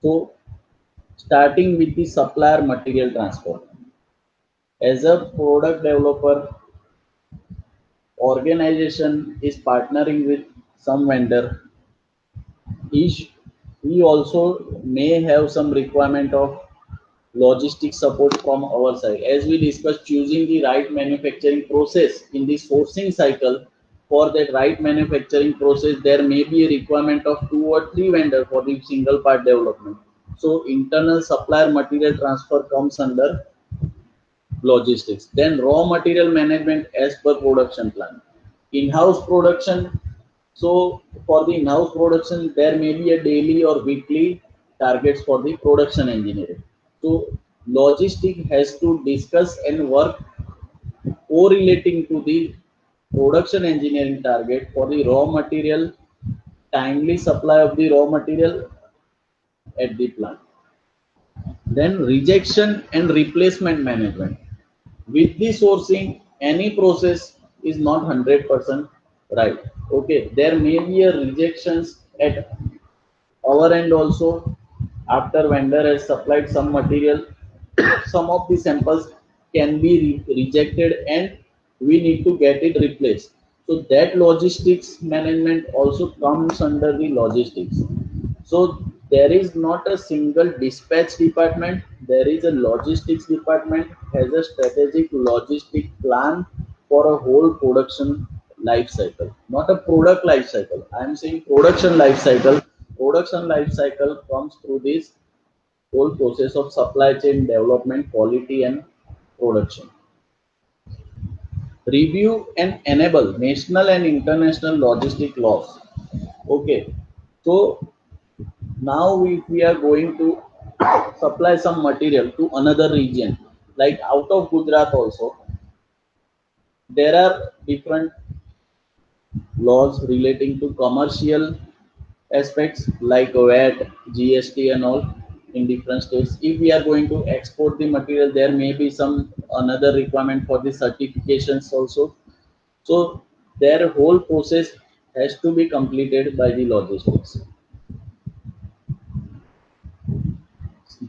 So starting with the supplier material transfer. As a product developer, organization is partnering with some vendor. He also may have some requirement of logistic support from our side. As we discussed, choosing the right manufacturing process in the sourcing cycle. For that right manufacturing process, there may be a requirement of 2 or 3 vendors for the single part development. So internal supplier material transfer comes under logistics. Then raw material management as per production plan. In-house production. So for the in-house production, there may be a daily or weekly targets for the production engineering. So logistic has to discuss and work correlating to the production engineering target for the raw material, timely supply of the raw material at the plant. Then rejection and replacement management. With the sourcing, any process is not 100% right. Okay, there may be a rejections at our end also. After vendor has supplied some material, some of the samples can be rejected and we need to get it replaced. So that logistics management also comes under the logistics. So there is not a single dispatch department. There is a logistics department has a strategic logistic plan for a whole production life cycle, not a product life cycle. I am saying production life cycle. Production life cycle comes through this whole process of supply chain development, quality, and production. Review and enable national and international logistic laws. Okay, so now if we are going to supply some material to another region, like out of Gujarat also, there are different laws relating to commercial aspects like VAT, GST and all in different states. If we are going to export the material, there may be some another requirement for the certifications also. So their whole process has to be completed by the logistics.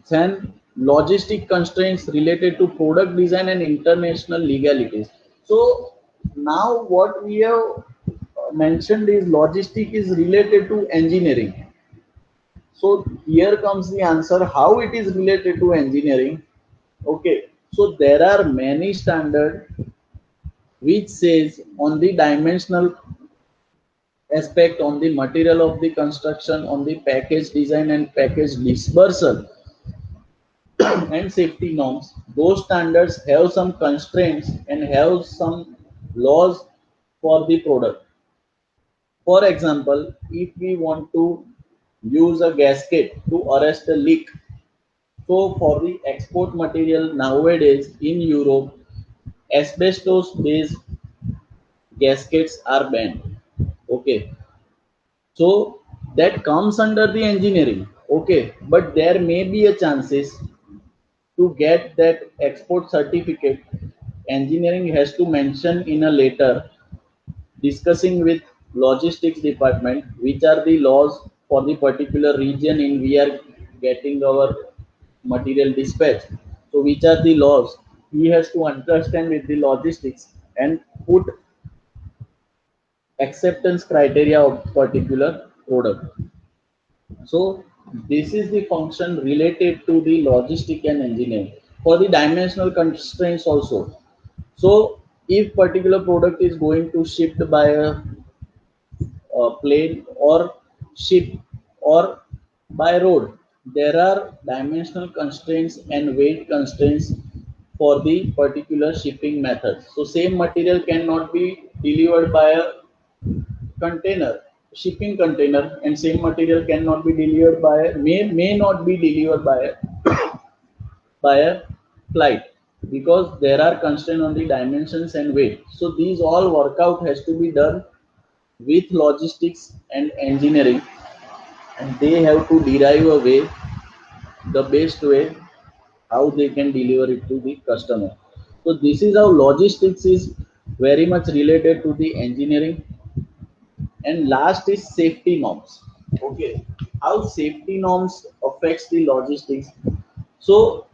Then logistic constraints related to product design and international legalities. So now what we have mentioned is logistic is related to engineering. So here comes the answer how it is related to engineering. Okay, so there are many standards which says on the dimensional aspect, on the material of the construction, on the package design and package dispersal and safety norms. Those standards have some constraints and have some laws for the product. For example, if we want to use a gasket to arrest a leak, so for the export material nowadays in Europe, asbestos based gaskets are banned. Okay, so that comes under the engineering. Okay, but there may be a chances to get that export certificate. Engineering has to mention in a letter discussing with logistics department which are the laws for the particular region in we are getting our material dispatch. So which are the laws? He has to understand with the logistics and put acceptance criteria of particular product. So this is the function related to the logistic and engineering. For the dimensional constraints also. So if particular product is going to shipped by a plane or ship or by road, there are dimensional constraints and weight constraints for the particular shipping method. So same material cannot be delivered by a container, shipping container, and same material cannot be delivered by may not be delivered by a flight because there are constraints on the dimensions and weight. So these all workout has to be done with logistics and engineering, and they have to derive a way, the best way how they can deliver it to the customer. So this is how logistics is very much related to the engineering. And last is safety norms. Okay, how safety norms affects the logistics. So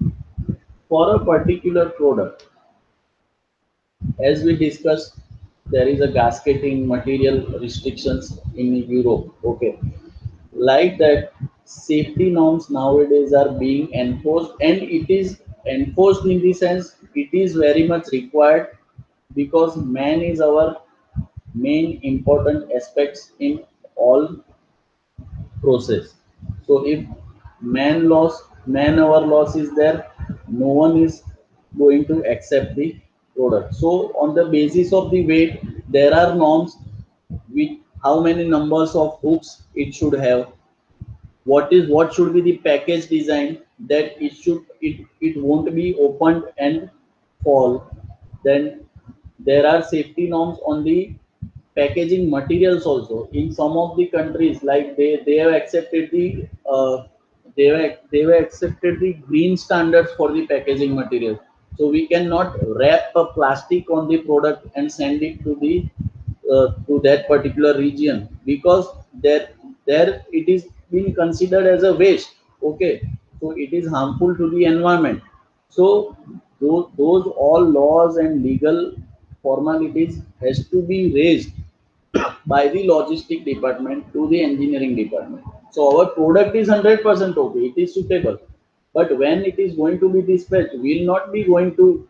for a particular product, as we discussed, there is a gasketing material restrictions in Europe. Okay, like that, safety norms nowadays are being enforced, and it is enforced in the sense it is very much required because man is our main important aspects in all process. So if man hour loss is there, no one is going to accept the product. So on the basis of the weight, there are norms with how many numbers of hooks it should have, what should be the package design that it won't be opened and fall. Then there are safety norms on the packaging materials also in some of the countries, like they have accepted the they have accepted the green standards for the packaging material. So we cannot wrap a plastic on the product and send it to that particular region because there it is being considered as a waste. Okay, so it is harmful to the environment. So those all laws and legal formalities has to be raised by the logistic department to the engineering department. So our product is 100% okay, it is suitable. But when it is going to be dispatched, we will not be going to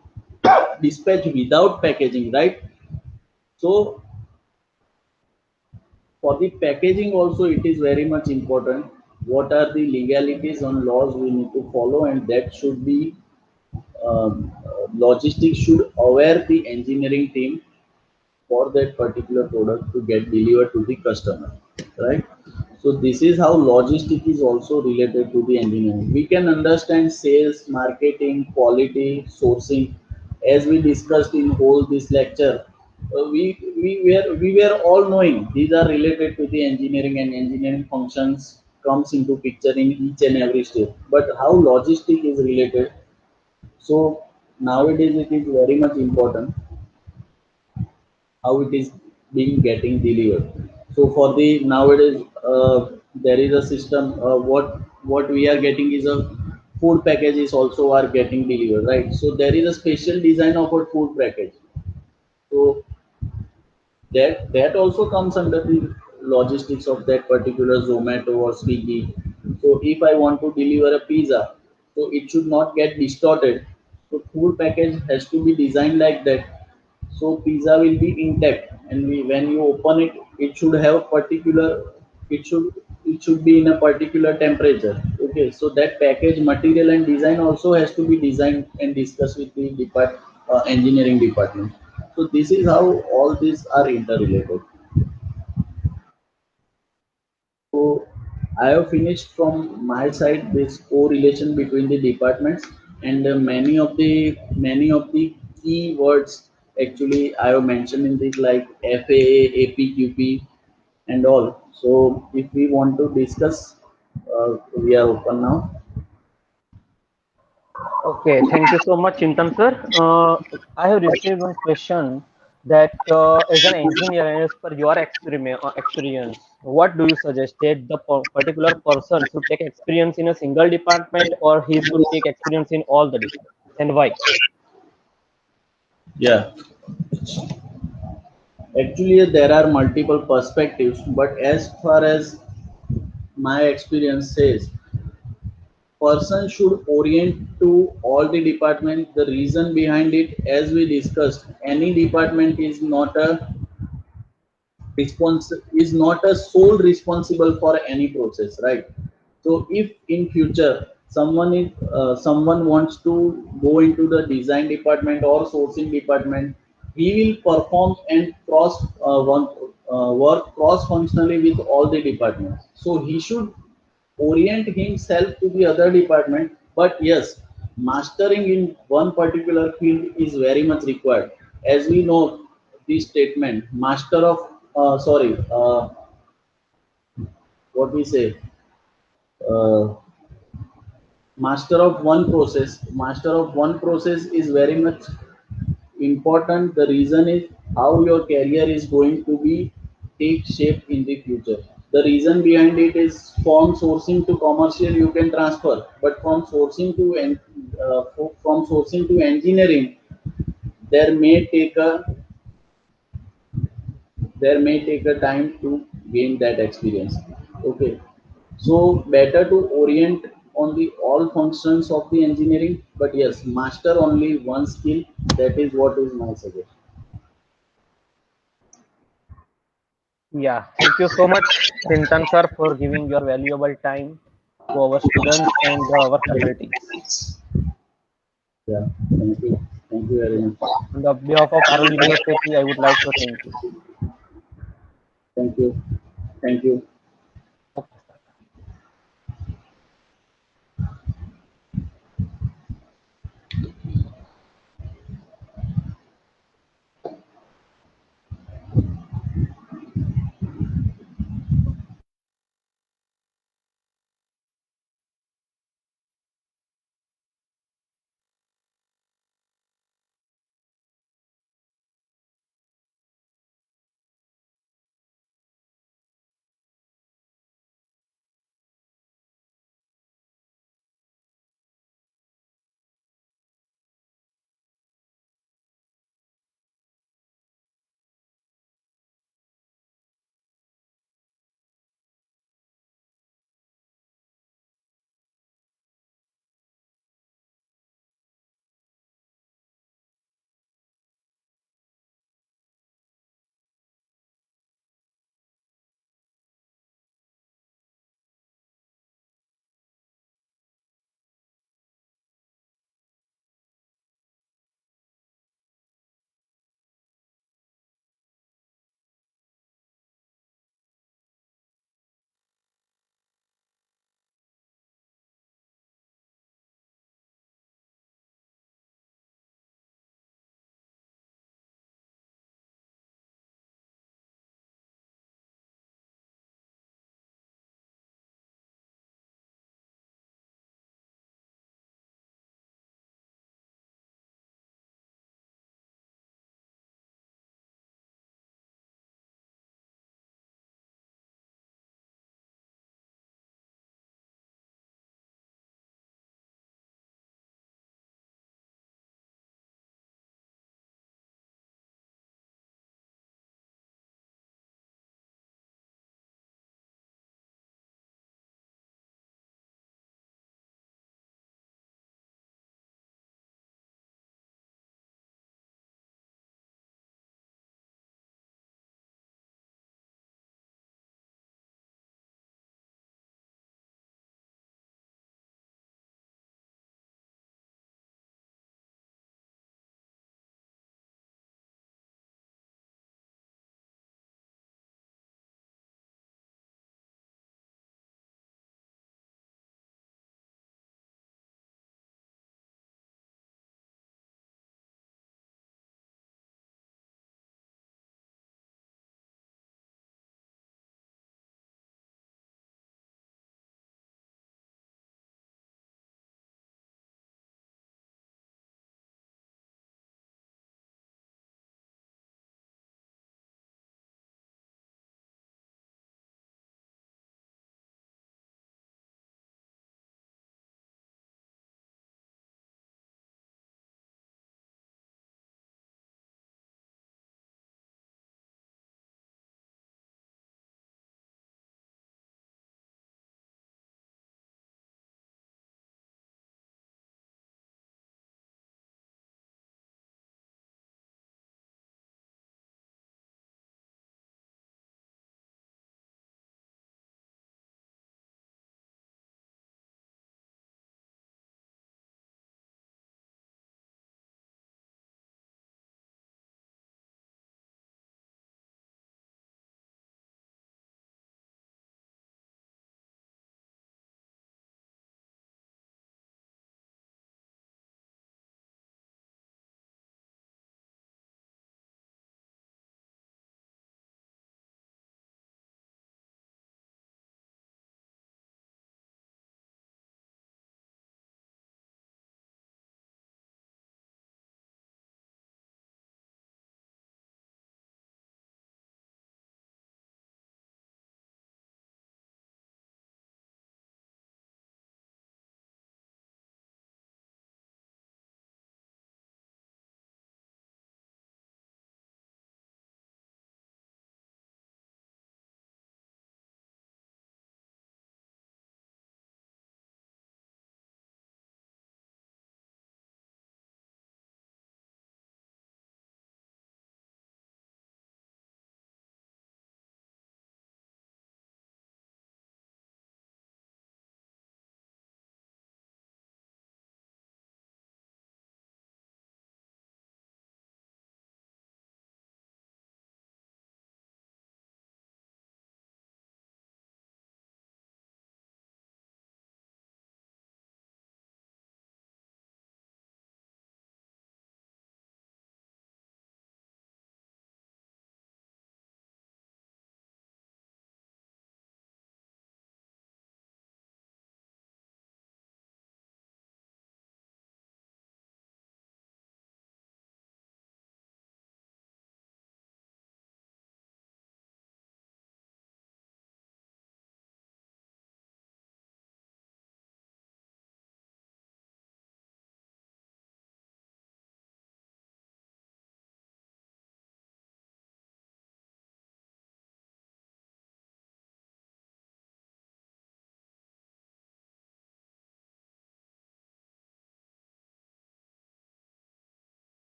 dispatch without packaging, right? So for the packaging also it is very much important. What are the legalities and laws we need to follow, and that should be logistics should aware the engineering team for that particular product to get delivered to the customer, right? So this is how logistic is also related to the engineering. We can understand sales, marketing, quality, sourcing, as we discussed in whole this lecture. we were all knowing these are related to the engineering, and engineering functions comes into picture in each and every step. But how logistic is related, so nowadays it is very much important how it is being getting delivered. So for the nowadays, there is a system. What we are getting is a food packages also are getting delivered, right? So there is a special design of a food package. So that also comes under the logistics of that particular Zomato or Swiggy. So if I want to deliver a pizza, so it should not get distorted. So food package has to be designed like that. So pizza will be intact, and when you open it, it should have particular. It should it should be in a particular temperature. Okay, so that package material and design also has to be designed and discussed with the engineering department. So this is how all these are interrelated. So I have finished from my side this correlation between the departments, and many of the key words actually I have mentioned in this, like FAA, APQP, and all. So if we want to discuss, we are open now. Okay, thank you so much, Chintan sir. I have received one question that as an engineer and as per your experience, what do you suggest that the particular person should take experience in a single department or he should take experience in all the departments and why? Yeah, actually there are multiple perspectives, but as far as my experience says, person should orient to all the department. The reason behind it, as we discussed, any department is not a sole responsible for any process, right? So if in future someone wants to go into the design department or sourcing department, he will perform and work cross functionally with all the departments. So he should orient himself to the other department. But yes, mastering in one particular field is very much required. As we know, this statement, master of sorry what we say, uh, master of one process is very much important. The reason is how your career is going to be take shape in the future. The reason behind it is, from sourcing to commercial you can transfer, but from sourcing to engineering, there may take a there may take a time to gain that experience. Okay, so better to orient on the all functions of the engineering, but yes, master only one skill. That is what is my suggestion. Yeah, thank you so much, Chintan sir, for giving your valuable time to our students and our faculties. Yeah, thank you very much. On the behalf of Arul University, I would like to thank you. Thank you, thank you.